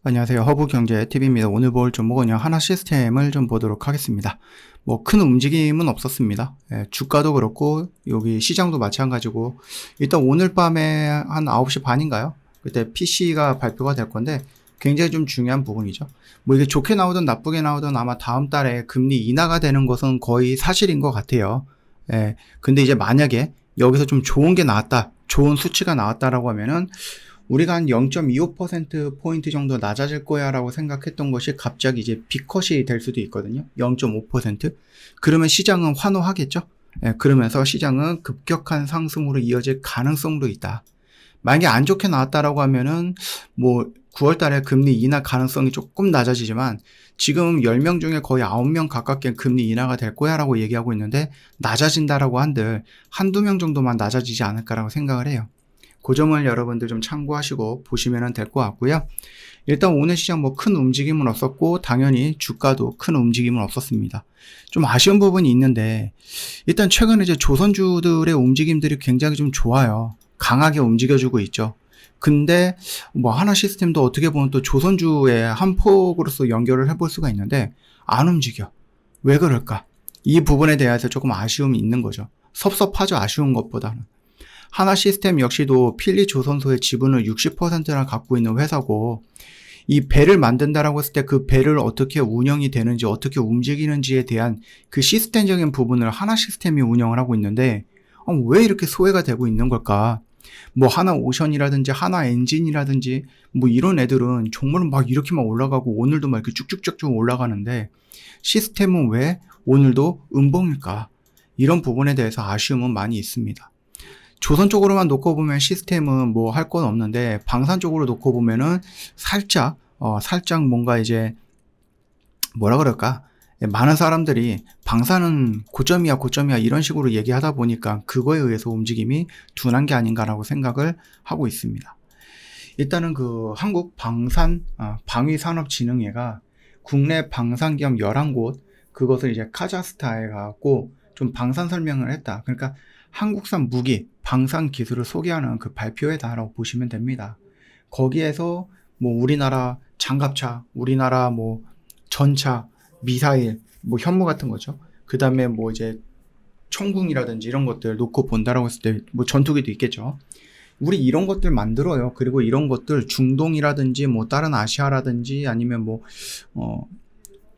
안녕하세요. 허브경제TV입니다. 오늘 볼 종목은요, 하나시스템을 좀 보도록 하겠습니다. 뭐 큰 움직임은 없었습니다. 주가도 그렇고 여기 시장도 마찬가지고, 일단 오늘 밤에 한 9시 반인가요? 그때 PC가 발표가 될 건데 굉장히 좀 중요한 부분이죠. 뭐 이게 좋게 나오든 나쁘게 나오든 아마 다음 달에 금리 인하가 되는 것은 거의 사실인 것 같아요. 근데 이제 만약에 여기서 좀 좋은 게 나왔다, 좋은 수치가 나왔다라고 하면은 우리가 한 0.25%포인트 정도 낮아질 거야 라고 생각했던 것이 갑자기 이제 B컷이 될 수도 있거든요. 0.5%. 그러면 시장은 환호하겠죠. 그러면서 시장은 급격한 상승으로 이어질 가능성도 있다. 만약에 안 좋게 나왔다라고 하면은 뭐 9월 달에 금리 인하 가능성이 조금 낮아지지만 지금 10명 중에 거의 9명 가깝게 금리 인하가 될 거야 라고 얘기하고 있는데, 낮아진다라고 한들 한두 명 정도만 낮아지지 않을까라고 생각을 해요. 그 점을 여러분들 좀 참고하시고 보시면 될 것 같고요. 일단 오늘 시장 뭐 큰 움직임은 없었고 당연히 주가도 큰 움직임은 없었습니다. 좀 아쉬운 부분이 있는데, 일단 최근에 이제 조선주들의 움직임들이 굉장히 좀 좋아요. 강하게 움직여주고 있죠. 근데 뭐 하나시스템도 어떻게 보면 또 조선주의 한 폭으로서 연결을 해볼 수가 있는데 안 움직여. 왜 그럴까? 이 부분에 대해서 조금 아쉬움이 있는 거죠. 섭섭하죠, 아쉬운 것보다는. 하나시스템 역시도 필리조선소의 지분을 60%나 갖고 있는 회사고, 이 배를 만든다라고 했을 때 그 배를 어떻게 운영이 되는지 어떻게 움직이는지에 대한 그 시스템적인 부분을 하나시스템이 운영을 하고 있는데, 왜 이렇게 소외가 되고 있는 걸까? 뭐 하나오션이라든지 하나엔진이라든지 뭐 이런 애들은 정말 막 이렇게 막 올라가고 오늘도 막 이렇게 쭉쭉쭉쭉 올라가는데 시스템은 왜 오늘도 음봉일까? 이런 부분에 대해서 아쉬움은 많이 있습니다. 조선 쪽으로만 놓고 보면 시스템은 뭐 할 건 없는데, 방산 쪽으로 놓고 보면은 살짝 뭔가 이제 뭐라 그럴까? 많은 사람들이 방산은 고점이야 이런 식으로 얘기하다 보니까 그거에 의해서 움직임이 둔한 게 아닌가라고 생각을 하고 있습니다. 일단은 그 한국 방위산업진흥회가 국내 방산기업 11곳, 그것을 이제 카자흐스탄에 가고 좀 방산 설명을 했다. 그러니까 한국산 무기, 방산 기술을 소개하는 그 발표회다라고 보시면 됩니다. 거기에서 뭐 우리나라 장갑차, 우리나라 뭐 전차, 미사일, 뭐 현무 같은 거죠. 그 다음에 뭐 이제 천궁이라든지 이런 것들 놓고 본다라고 했을 때 뭐 전투기도 있겠죠. 우리 이런 것들 만들어요. 그리고 이런 것들 중동이라든지 뭐 다른 아시아라든지 아니면 뭐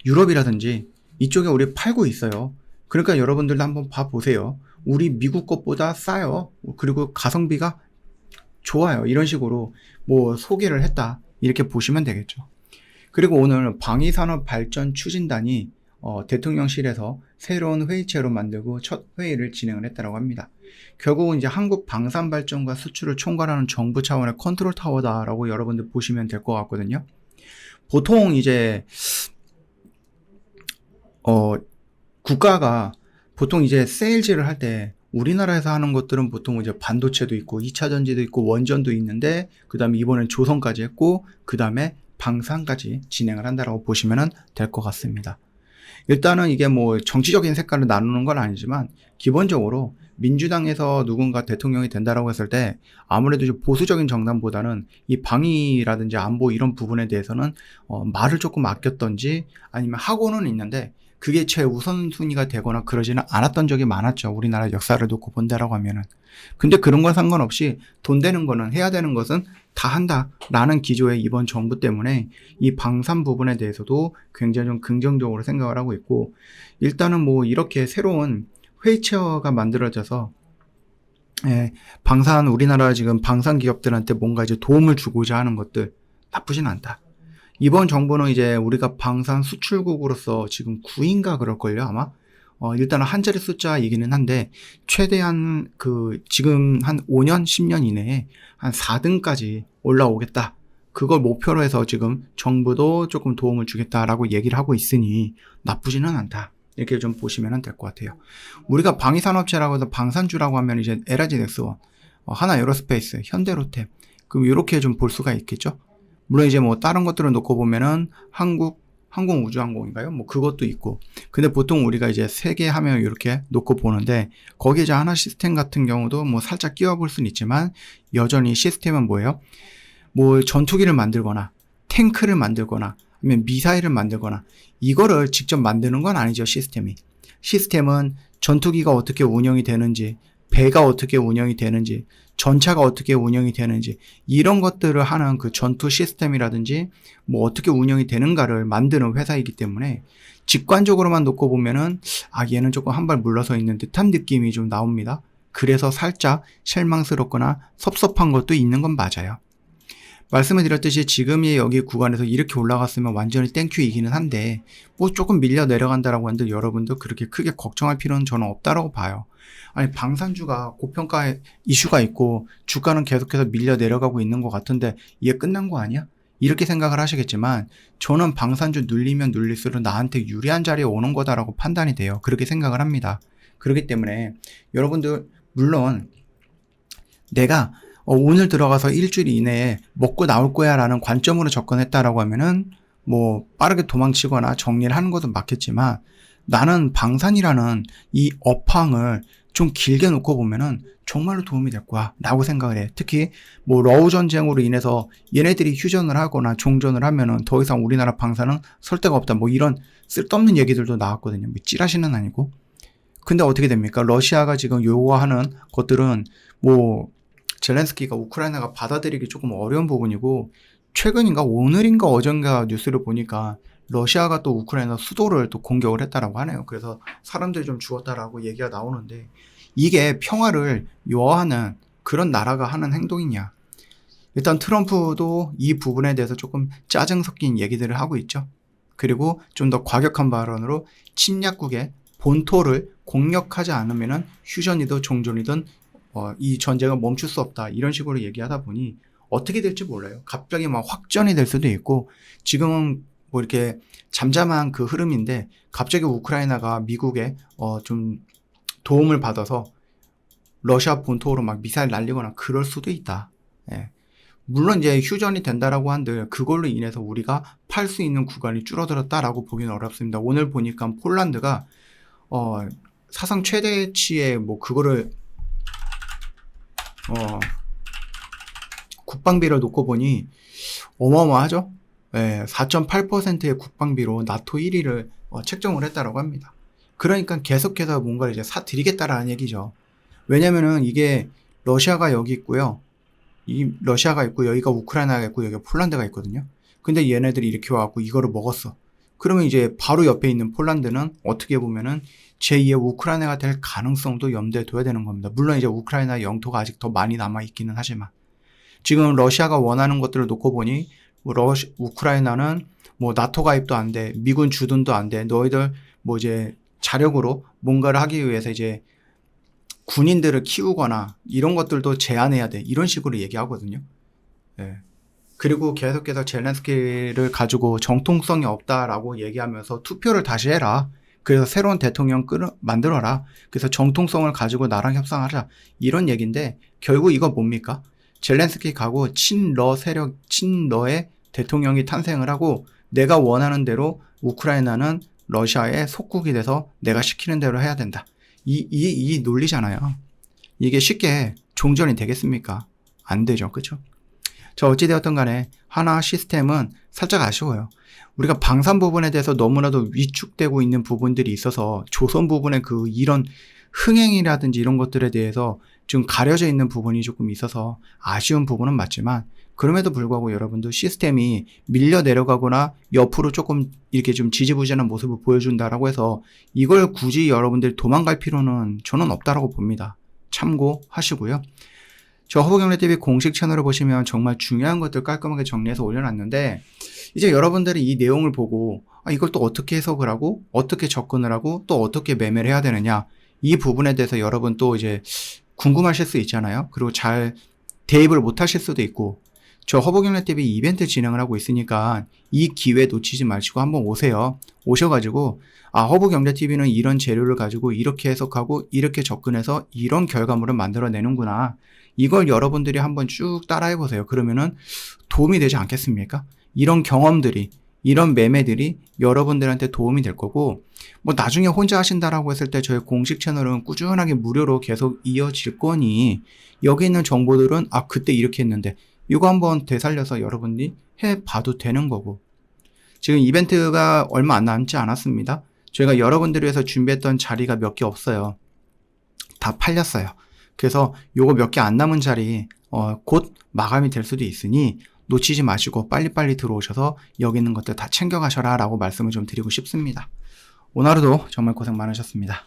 유럽이라든지 이쪽에 우리 팔고 있어요. 그러니까 여러분들도 한번 봐보세요. 우리 미국 것보다 싸요. 그리고 가성비가 좋아요. 이런 식으로 뭐 소개를 했다, 이렇게 보시면 되겠죠. 그리고 오늘 방위산업발전추진단이 대통령실에서 새로운 회의체로 만들고 첫 회의를 진행을 했다고 합니다. 결국은 이제 한국 방산발전과 수출을 총괄하는 정부 차원의 컨트롤 타워다라고 여러분들 보시면 될 것 같거든요. 보통 이제 국가가 보통 이제 세일즈를 할 때 우리나라에서 하는 것들은 보통 이제 반도체도 있고 2차 전지도 있고 원전도 있는데, 그 다음에 이번엔 조선까지 했고, 그 다음에 방산까지 진행을 한다라고 보시면 될 것 같습니다. 일단은 이게 뭐 정치적인 색깔을 나누는 건 아니지만 기본적으로 민주당에서 누군가 대통령이 된다라고 했을 때 아무래도 좀 보수적인 정당보다는 이 방위라든지 안보 이런 부분에 대해서는 말을 조금 아꼈던지 아니면 하고는 있는데 그게 최우선순위가 되거나 그러지는 않았던 적이 많았죠. 우리나라 역사를 놓고 본다라고 하면은. 근데 그런 건 상관없이 돈 되는 거는, 해야 되는 것은 다 한다라는 기조의 이번 정부 때문에 이 방산 부분에 대해서도 굉장히 좀 긍정적으로 생각을 하고 있고, 일단은 뭐 이렇게 새로운 회의체어가 만들어져서 방산, 우리나라 지금 방산 기업들한테 뭔가 이제 도움을 주고자 하는 것들 나쁘진 않다. 이번 정부는 이제 우리가 방산 수출국으로서 지금 9인가 그럴걸요, 아마? 일단은 한 자리 숫자이기는 한데, 최대한 지금 한 5년, 10년 이내에 한 4등까지 올라오겠다. 그걸 목표로 해서 지금 정부도 조금 도움을 주겠다라고 얘기를 하고 있으니 나쁘지는 않다. 이렇게 좀 보시면 될 것 같아요. 우리가 방위산업체라고 해서 방산주라고 하면 이제 LG 넥스원, 하나에어로스페이스, 현대로템, 그럼 이렇게 좀 볼 수가 있겠죠? 물론 이제 뭐 다른 것들을 놓고 보면은 항공우주항공인가요? 뭐 그것도 있고. 근데 보통 우리가 이제 세 개 하면 이렇게 놓고 보는데, 거기에 이제 하나시스템 같은 경우도 뭐 살짝 끼워 볼 수는 있지만 여전히 시스템은 뭐예요? 뭐 전투기를 만들거나 탱크를 만들거나 아니면 미사일을 만들거나 이거를 직접 만드는 건 아니죠. 시스템은 전투기가 어떻게 운영이 되는지, 배가 어떻게 운영이 되는지, 전차가 어떻게 운영이 되는지 이런 것들을 하는 그 전투 시스템이라든지 뭐 어떻게 운영이 되는가를 만드는 회사이기 때문에 직관적으로만 놓고 보면은 얘는 조금 한 발 물러서 있는 듯한 느낌이 좀 나옵니다. 그래서 살짝 실망스럽거나 섭섭한 것도 있는 건 맞아요. 말씀을 드렸듯이 지금의 여기 구간에서 이렇게 올라갔으면 완전히 땡큐이기는 한데 뭐 조금 밀려 내려간다라고 하는데 여러분도 그렇게 크게 걱정할 필요는 저는 없다라고 봐요. 아니 방산주가 고평가 이슈가 있고 주가는 계속해서 밀려 내려가고 있는 것 같은데 이게 끝난 거 아니야? 이렇게 생각을 하시겠지만 저는 방산주 눌리면 눌릴수록 나한테 유리한 자리에 오는 거다라고 판단이 돼요. 그렇게 생각을 합니다. 그렇기 때문에 여러분들 물론 내가 오늘 들어가서 일주일 이내에 먹고 나올 거야 라는 관점으로 접근했다라고 하면은 뭐 빠르게 도망치거나 정리를 하는 것도 맞겠지만 나는 방산이라는 이 업황을 좀 길게 놓고 보면은 정말로 도움이 될 거야 라고 생각을 해. 특히 뭐 러우 전쟁으로 인해서 얘네들이 휴전을 하거나 종전을 하면은 더 이상 우리나라 방산은 설 데가 없다 뭐 이런 쓸데없는 얘기들도 나왔거든요. 뭐 찌라시는 아니고. 근데 어떻게 됩니까? 러시아가 지금 요구하는 것들은 뭐 젤렌스키가 우크라이나가 받아들이기 조금 어려운 부분이고 최근인가 오늘인가 어젠가 뉴스를 보니까 러시아가 또 우크라이나 수도를 또 공격을 했다라고 하네요. 그래서 사람들이 좀 죽었다라고 얘기가 나오는데 이게 평화를 요하는 그런 나라가 하는 행동이냐. 일단 트럼프도 이 부분에 대해서 조금 짜증 섞인 얘기들을 하고 있죠. 그리고 좀 더 과격한 발언으로 침략국의 본토를 공격하지 않으면은 휴전이든 종전이든 이 전쟁은 멈출 수 없다 이런 식으로 얘기하다 보니 어떻게 될지 몰라요. 갑자기 막 확전이 될 수도 있고 지금은 뭐 이렇게 잠잠한 그 흐름인데 갑자기 우크라이나가 미국의 좀 도움을 받아서 러시아 본토로 막 미사일 날리거나 그럴 수도 있다. 예. 물론 이제 휴전이 된다라고 한들 그걸로 인해서 우리가 팔 수 있는 구간이 줄어들었다라고 보기는 어렵습니다. 오늘 보니까 폴란드가 사상 최대치의 뭐 그거를 국방비를 놓고 보니 어마어마하죠. 예, 4.8%의 국방비로 나토 1위를 책정을 했다라고 합니다. 그러니까 계속해서 뭔가를 이제 사드리겠다라는 얘기죠. 왜냐면은 이게 러시아가 여기 있고요. 이 러시아가 있고 여기가 우크라이나가 있고 여기가 폴란드가 있거든요. 근데 얘네들이 이렇게 와갖고 이거를 먹었어. 그러면 이제 바로 옆에 있는 폴란드는 어떻게 보면은 제2의 우크라이나가 될 가능성도 염두에 둬야 되는 겁니다. 물론 이제 우크라이나 영토가 아직 더 많이 남아 있기는 하지만 지금 러시아가 원하는 것들을 놓고 보니 우크라이나는 뭐 나토 가입도 안 돼, 미군 주둔도 안 돼, 너희들 뭐 이제 자력으로 뭔가를 하기 위해서 이제 군인들을 키우거나 이런 것들도 제한해야 돼 이런 식으로 얘기하거든요. 예. 그리고 계속해서 젤렌스키를 가지고 정통성이 없다라고 얘기하면서 투표를 다시 해라. 그래서 새로운 대통령 만들어라. 그래서 정통성을 가지고 나랑 협상하자. 이런 얘기인데 결국 이거 뭡니까? 젤렌스키 가고 친러 세력, 친러의 대통령이 탄생을 하고 내가 원하는 대로 우크라이나는 러시아의 속국이 돼서 내가 시키는 대로 해야 된다. 이 논리잖아요. 이게 쉽게 종전이 되겠습니까? 안 되죠. 그렇죠? 자, 어찌되었든 간에 하나 시스템은 살짝 아쉬워요. 우리가 방산 부분에 대해서 너무나도 위축되고 있는 부분들이 있어서 조선 부분의 그 이런 흥행이라든지 이런 것들에 대해서 좀 가려져 있는 부분이 조금 있어서 아쉬운 부분은 맞지만 그럼에도 불구하고 여러분도 시스템이 밀려 내려가거나 옆으로 조금 이렇게 좀 지지부진한 모습을 보여준다라고 해서 이걸 굳이 여러분들이 도망갈 필요는 저는 없다라고 봅니다. 참고하시고요. 저 허브경제TV 공식 채널을 보시면 정말 중요한 것들 깔끔하게 정리해서 올려놨는데 이제 여러분들이 이 내용을 보고 이걸 또 어떻게 해석을 하고 어떻게 접근을 하고 또 어떻게 매매를 해야 되느냐 이 부분에 대해서 여러분 또 이제 궁금하실 수 있잖아요. 그리고 잘 대입을 못 하실 수도 있고 저 허브경제TV 이벤트 진행을 하고 있으니까 이 기회 놓치지 마시고 한번 오세요. 오셔가지고 허브경제TV는 이런 재료를 가지고 이렇게 해석하고 이렇게 접근해서 이런 결과물을 만들어내는구나. 이걸 여러분들이 한번 쭉 따라해보세요. 그러면은 도움이 되지 않겠습니까? 이런 경험들이 이런 매매들이 여러분들한테 도움이 될 거고 뭐 나중에 혼자 하신다라고 했을 때 저희 공식 채널은 꾸준하게 무료로 계속 이어질 거니 여기 있는 정보들은 그때 이렇게 했는데 이거 한번 되살려서 여러분들이 해봐도 되는 거고, 지금 이벤트가 얼마 안 남지 않았습니다. 저희가 여러분들을 위해서 준비했던 자리가 몇 개 없어요. 다 팔렸어요. 그래서 요거 몇 개 안 남은 자리 곧 마감이 될 수도 있으니 놓치지 마시고 빨리빨리 들어오셔서 여기 있는 것들 다 챙겨가셔라 라고 말씀을 좀 드리고 싶습니다. 오늘 하루도 정말 고생 많으셨습니다.